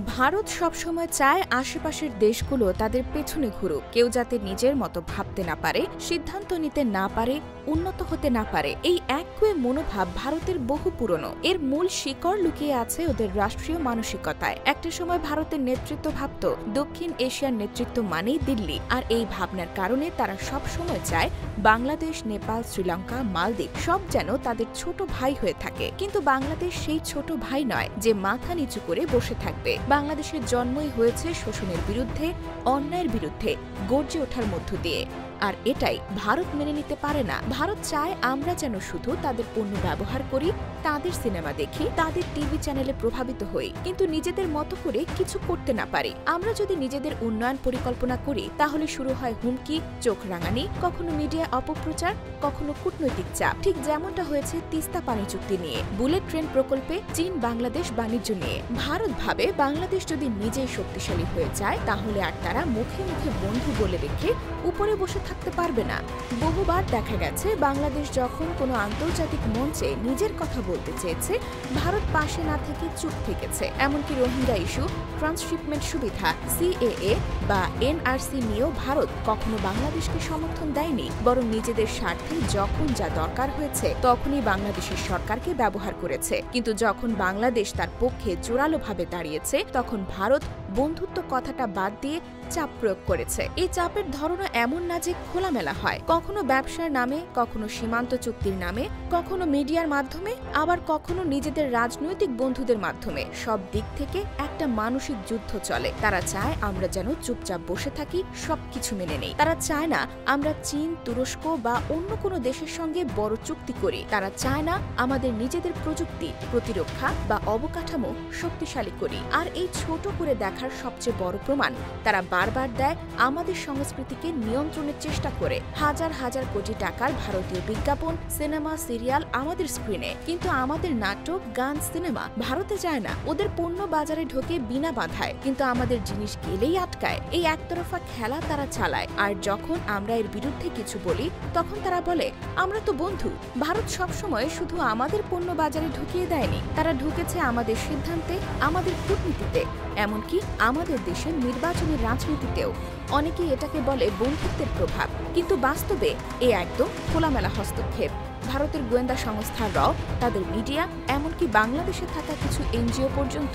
ভারত সবসময় চায় আশেপাশের দেশগুলো তাদের পেছনে ঘুরুক, কেউ যাতে নিজের মতো ভাবতে না পারে, সিদ্ধান্ত নিতে না পারে, উন্নত হতে না পারে। এই একগুঁয়ে মনোভাব ভারতের বহু পুরনো। এর মূল শিকড় লুকিয়ে আছে ওদের রাষ্ট্রীয় মানসিকতায়। একটা সময় ভারতের নেতৃত্ব ভাবত দক্ষিণ এশিয়ার নেতৃত্ব মানেই দিল্লি, আর এই ভাবনার কারণে তারা সব সময় চায় বাংলাদেশ, নেপাল, শ্রীলঙ্কা, মালদ্বীপ সব যেন তাদের ছোট ভাই হয়ে থাকে। কিন্তু বাংলাদেশ সেই ছোট ভাই নয় যে মাথা নিচু করে বসে থাকবে। বাংলাদেশের জন্মই হয়েছে শোষণের বিরুদ্ধে, অন্যায়ের বিরুদ্ধে গর্জে ওঠার মধ্য দিয়ে। আর এটাই ভারত মেনে নিতে পারে না। ভারত চায় আমরা যেন শুধু তাদের পণ্য ব্যবহার করি, তাদের সিনেমা দেখি, তাদের টিভি চ্যানেলে প্রভাবিত হই, কিন্তু নিজেদের মতো করে কিছু করতে না পারি। আমরা যদি নিজেদের উন্নয়ন পরিকল্পনা করি তাহলে শুরু হয় হুমকি, চোখ রাঙানি, কখনো মিডিয়া অপপ্রচার, কখনো কূটনৈতিক চাপ। ঠিক যেমনটা হয়েছে তিস্তা পানি চুক্তি নিয়ে, বুলেট ট্রেন প্রকল্পে, চীন বাংলাদেশ বাণিজ্য নিয়ে। ভারত ভাবে বাংলাদেশ যদি নিজেই শক্তিশালী হয়ে যায় তাহলে আর তারা মুখে মুখে বন্ধু বলে রেখে উপরে বসে থাকতে পারবে না। বহুবার দেখা গেছে বাংলাদেশ যখন কোনো আন্তর্জাতিক মঞ্চে নিজের কথা বলতে চেয়েছে, ভারত পাশে না থেকে চুপ থেকেছে। এমনকি রোহিঙ্গা ইস্যু, ট্রান্সশিপমেন্ট সুবিধা, সিএএ বা এনআরসি নিয়েও ভারত কখনো বাংলাদেশকে সমর্থন দেয়নি, বরং নিজেদের স্বার্থে যখন যা দরকার হয়েছে তখনই বাংলাদেশের সরকারকে ব্যবহার করেছে। কিন্তু যখন বাংলাদেশ তার পক্ষে জোরালোভাবে দাঁড়িয়েছে তখন ভারত বন্ধুত্ব কথাটা বাদ দিয়ে চাপ প্রয়োগ করেছে। এই চাপের ধরনও এমন না যে খোলামেলা হয়, কখনো ব্যবসার নামে, কখনো সীমান্ত চুক্তির নামে, কখনো মিডিয়ার মাধ্যমে, আবার কখনো নিজেদের রাজনৈতিক বন্ধুদের মাধ্যমে। সব দিক থেকে একটা মানসিক যুদ্ধ চলে। তারা চায় আমরা যেন চুপচাপ বসে থাকি, সবকিছু মেনে নেই। তারা চায় না আমরা চীন, তুরস্ক বা অন্য কোনো দেশের সঙ্গে বড় চুক্তি করি। তারা চায় না আমাদের নিজেদের প্রযুক্তি, প্রতিরক্ষা বা অবকাঠামো শক্তিশালী করি। আর এই ছোট করে দেখার সবচেয়ে বড় প্রমাণ তারা বারবার দেয় আমাদের সংস্কৃতিকে নিয়ন্ত্রণের চেষ্টা করে। হাজার হাজার কোটি টাকার ভারতীয় বিজ্ঞাপন, সিনেমা, সিরিয়াল আমাদের স্ক্রিনে, কিন্তু আমাদের নাটক, গান, সিনেমা ভারতে যায় না। ওদের পণ্য বাজারে ঢোকে বিনা বাধায়, কিন্তু আমাদের জিনিস গেলেই আটকায়। এই একতরফা খেলা তারা চালায়। আর যখন আমরা এর বিরুদ্ধে কিছু বলি তখন তারা বলে আমরা তো বন্ধু। ভারত সবসময় শুধু আমাদের পণ্য বাজারে ঢুকিয়ে দেয়নি, তারা ঢুকেছে আমাদের সিদ্ধান্তে, আমাদের কূটনীতিতে, এমনকি আমাদের দেশের নির্বাচনের রাজনীতিতেও। অনেকেই এটাকে বলে বন্ধুত্বের প্রভাব, কিন্তু বাস্তবে এ একদম খোলামেলা হস্তক্ষেপ। ভারতের গোয়েন্দা সংস্থা র, তাদের মিডিয়া, এমনকি বাংলাদেশে থাকা কিছু এনজিও পর্যন্ত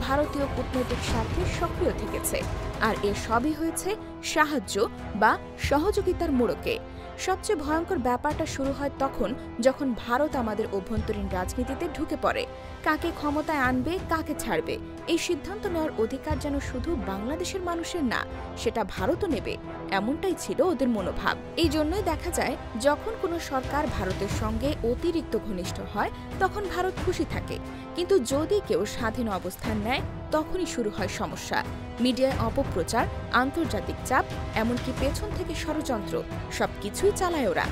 ভারতীয় কূটনৈতিক স্বার্থে সক্রিয় থেকেছে। আর এ সবই হয়েছে সাহায্য বা সহযোগিতার মোড়কে। সবচেয়ে ভয়ঙ্কর ব্যাপারটা শুরু হয় তখন যখন ভারত আমাদের অভ্যন্তরীণ রাজনীতিতে ঢুকে পড়ে। কাকে ক্ষমতায় আনবে, কাকে ছাড়বে, এই সিদ্ধান্ত নেওয়ার অধিকার যেন শুধু বাংলাদেশের মানুষের না, সেটা ভারতও নেবে, এমনটাই ছিল ওদের মনোভাব। এই জন্যই দেখা যায় যখন কোনো সরকার ভারতের সঙ্গে অতিরিক্ত ঘনিষ্ঠ হয় তখন ভারত খুশি থাকে, কিন্তু যদি কেউ স্বাধীন অবস্থান নেয় তখনই শুরু হয় সমস্যা। মিডিয়ায় অপপ্রচার, আন্তর্জাতিক চাপ, এমনকি পেছন থেকে ষড়যন্ত্র, সবকিছুই চালায় ওরা।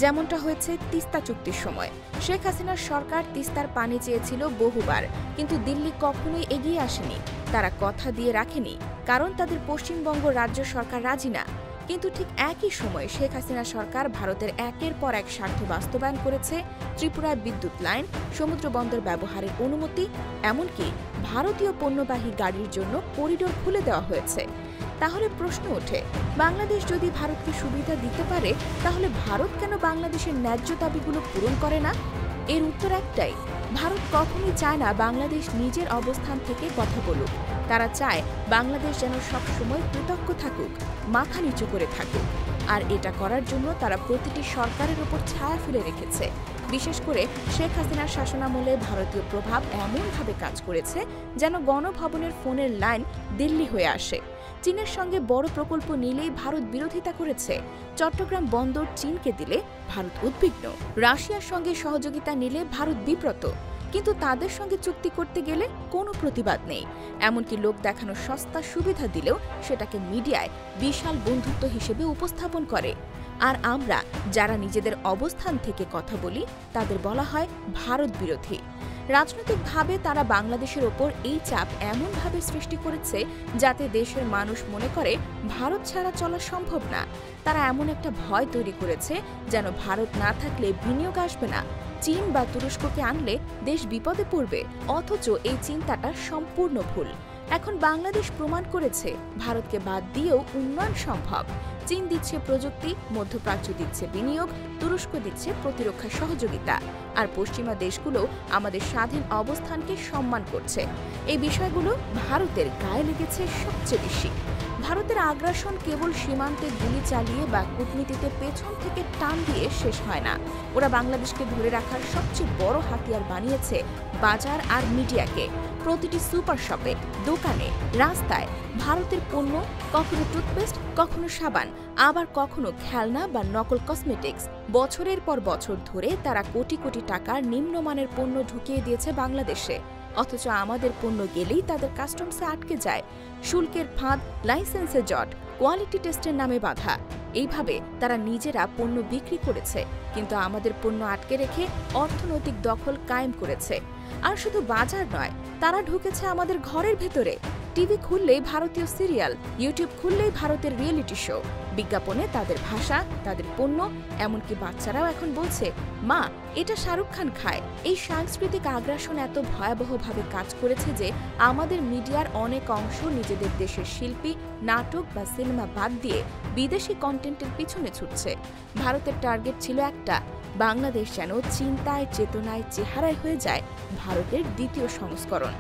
যেমনটা হয়েছে তিস্তা চুক্তির সময়। শেখ হাসিনার সরকার তিস্তার পানি চেয়েছিল বহুবার, কিন্তু দিল্লি কখনোই এগিয়ে আসেনি। তারা কথা দিয়ে রাখেনি, কারণ তাদের পশ্চিমবঙ্গ রাজ্য সরকার রাজি না। কিন্তু ঠিক একই সময়ে শেখ হাসিনা সরকার ভারতের একের পর এক স্বার্থ বাস্তবায়ন করেছে। ত্রিপুরায় বিদ্যুৎ লাইন, সমুদ্র বন্দর ব্যবহারের অনুমতি, এমনকি ভারতীয় পণ্যবাহী গাড়ির জন্য করিডোর খুলে দেওয়া হয়েছে। তাহলে প্রশ্ন ওঠে, বাংলাদেশ যদি ভারতকে সুবিধা দিতে পারে তাহলে ভারত কেন বাংলাদেশের ন্যায্য দাবিগুলো পূরণ করে না? এর উত্তর একটাই, ভারত কখনোই চায় না বাংলাদেশ নিজের অবস্থান থেকে কথা বলুক। তারা চায় বাংলাদেশ যেন সবসময় কৃতজ্ঞ থাকুক, মাথা নিচু করে থাকুক। আর এটা করার জন্য তারা প্রতিটি সরকারের উপর ছায়া ফেলে রেখেছে। বিশেষ করে শেখ হাসিনার শাসনামলে ভারতীয় প্রভাব এমনভাবে কাজ করেছে যেন গণভবনের ফোনের লাইন দিল্লি হয়ে আসে। চীনের সঙ্গে বড় প্রকল্প নিলেই ভারত বিরোধিতা করেছে। চট্টগ্রাম বন্দর চীনকে দিলে ভারত উদ্বিগ্ন। রাশিয়ার সঙ্গে সহযোগিতা নিলে ভারত বিব্রত, কিন্তু তাদের সঙ্গে চুক্তি করতে গেলে কোনো প্রতিবাদ নেই। এমনকি লোক দেখানোর সস্তা সুবিধা দিলেও সেটাকে মিডিয়ায় বিশাল বন্ধুত্ব হিসেবে উপস্থাপন করে। আর আমরা যারা নিজেদের অবস্থান থেকে কথা বলি তাদের বলা হয় ভারত বিরোধী। রাজনৈতিকভাবে তারা বাংলাদেশের ওপর এই চাপ এমনভাবে সৃষ্টি করেছে যাতে দেশের মানুষ মনে করে ভারত ছাড়া চলা সম্ভব না। তারা এমন একটা ভয় তৈরি করেছে যেন ভারত না থাকলে বিনিয়োগ আসবে না, চীন বা তুরস্ককে আনলে দেশ বিপদে পড়বে। অথচ এই চিন্তাটা সম্পূর্ণ ভুল। এখন বাংলাদেশ প্রমাণ করেছে ভারতকে বাদ দিয়েও উন্নয়ন সম্ভব। চীন দিচ্ছে প্রযুক্তি, মধ্যপ্রাচ্য দিচ্ছে বিনিয়োগ, তুরস্ক দিচ্ছে প্রতিরক্ষা সহযোগিতা, আর পশ্চিমা দেশগুলো আমাদের স্বাধীন অবস্থানকে সম্মান করছে। এই বিষয়গুলো ভারতের গায়ে লেগেছে সবচেয়ে বেশি। ভারতের আগ্রাসন কেবল সীমান্তে গুলি চালিয়ে বা কূটনীতিতে পেছন থেকে টান দিয়ে শেষ হয় না। ওরা বাংলাদেশকে ধরে রাখার সবচেয়ে বড় হাতিয়ার বানিয়েছে বাজার আর মিডিয়াকে। প্রতিটি সুপার শপে, দোকানে, রাস্তায় ভারতের পণ্য, কখনো টুথপেস্ট, কখনো সাবান, আবার কখনো খেলনা বা নকল কসমেটিক্স। বছরের পর বছর ধরে তারা কোটি কোটি টাকার নিম্নমানের পণ্য ঢুকিয়ে দিয়েছে বাংলাদেশে। অথচ আমাদের পণ্য গেলেই তাদের কাস্টমসে আটকে যায়। শুল্কের ফাঁদ, লাইসেন্সে জট, কোয়ালিটি টেস্টের নামে বাধা। এইভাবে তারা নিজেরা পণ্য বিক্রি করেছে, কিন্তু আমাদের পণ্য আটকে রেখে অর্থনৈতিক দখল কায়েম করেছে। আর শুধু বাজার নয়, তারা ঢুকেছে আমাদের ঘরের ভেতরে। টিভি খুললেই ভারতীয় সিরিয়াল, ইউটিউব খুললেই ভারতের রিয়েলিটি শো। বিজ্ঞাপনে তাদের ভাষা, তাদের পণ্য, এমনকি বাচ্চারাও এখন বলছে, মা, এটা শাহরুখ খান খায়। এই সাংস্কৃতিক আগ্রাসন এত ভয়াবহভাবে কাজ করেছে যে আমাদের মিডিয়ার অনেক অংশ নিজেদের দেশের শিল্পী, নাটক বা সিনেমা বাদ দিয়ে বিদেশি কন্টেন্টের পিছনে ছুটছে। ভারতের টার্গেট ছিল একটা, বাংলাদেশ যেন চিন্তায়, চেতনায়, চেহারায় হয়ে যায় ভারতের দ্বিতীয় সংস্করণ।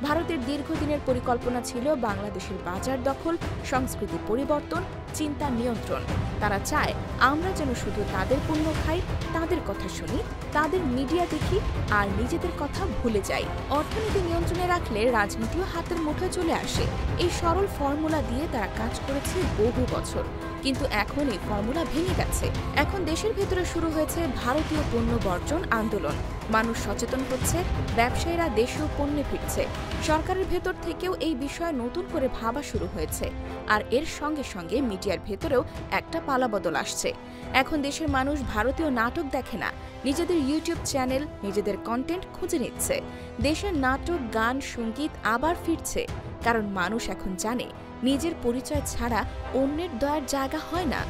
ভারতের দীর্ঘদিনের পরিকল্পনা ছিল বাংলাদেশের বাজার দখল, সংস্কৃতি পরিবর্তন, চিন্তা নিয়ন্ত্রণ। তারা চায় আমরা যেন শুধু তাদের পণ্য খাই, তাদের কথা শুনি, তাদের মিডিয়া দেখি আর নিজেদের কথা ভুলে যাই। অর্থনীতি নিয়ন্ত্রণে রাখলে রাজনীতিও হাতের মুঠোয় চলে আসে। এই সরল ফর্মুলা দিয়ে তারা কাজ করেছে বহু বছর, কিন্তু এখন এই ফর্মুলা ভেঙে গেছে। এখন দেশের ভেতরে শুরু হয়েছে ভারতীয় পণ্য বর্জন আন্দোলন। মানুষ সচেতন হচ্ছে, ব্যবসায়ীরা দেশীয় পণ্যে ফিরছে, সরকারের ভেতর থেকেও এই বিষয়ে নতুন করে ভাবা শুরু হয়েছে। আর এর সঙ্গে সঙ্গে মিডিয়ার ভেতরেও একটা পালাবদল আসছে। এখন দেশের মানুষ ভারতীয় নাটক দেখে না, নিজেদের ইউটিউব চ্যানেল, নিজেদের কন্টেন্ট খুঁজে নিচ্ছে। দেশের নাটক, গান, সঙ্গীত আবার ফিরছে, কারণ মানুষ এখন জানে নিজের পরিচয় ছাড়া অন্যের দয়ার জায়গা হয় না।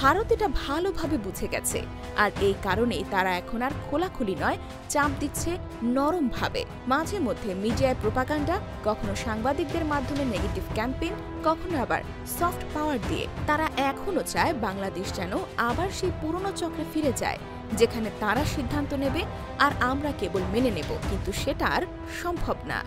ভারত এটা ভালোভাবে বুঝে গেছে, আর এই কারণেই তারা এখন আর খোলাখুলি নয়, চাপ দিচ্ছে নরমভাবে। মাঝে মধ্যে মিডিয়ায় প্রোপাগান্ডা, কখনো সাংবাদিকদের মাধ্যমে নেগেটিভ ক্যাম্পেইন, কখনো আবার সফট পাওয়ার দিয়ে। তারা এখনো চায় বাংলাদেশ যেন আবার সেই পুরনো চক্রে ফিরে যায়, যেখানে তারা সিদ্ধান্ত নেবে আর আমরা কেবল মেনে নেব, কিন্তু সেটা আর সম্ভব না।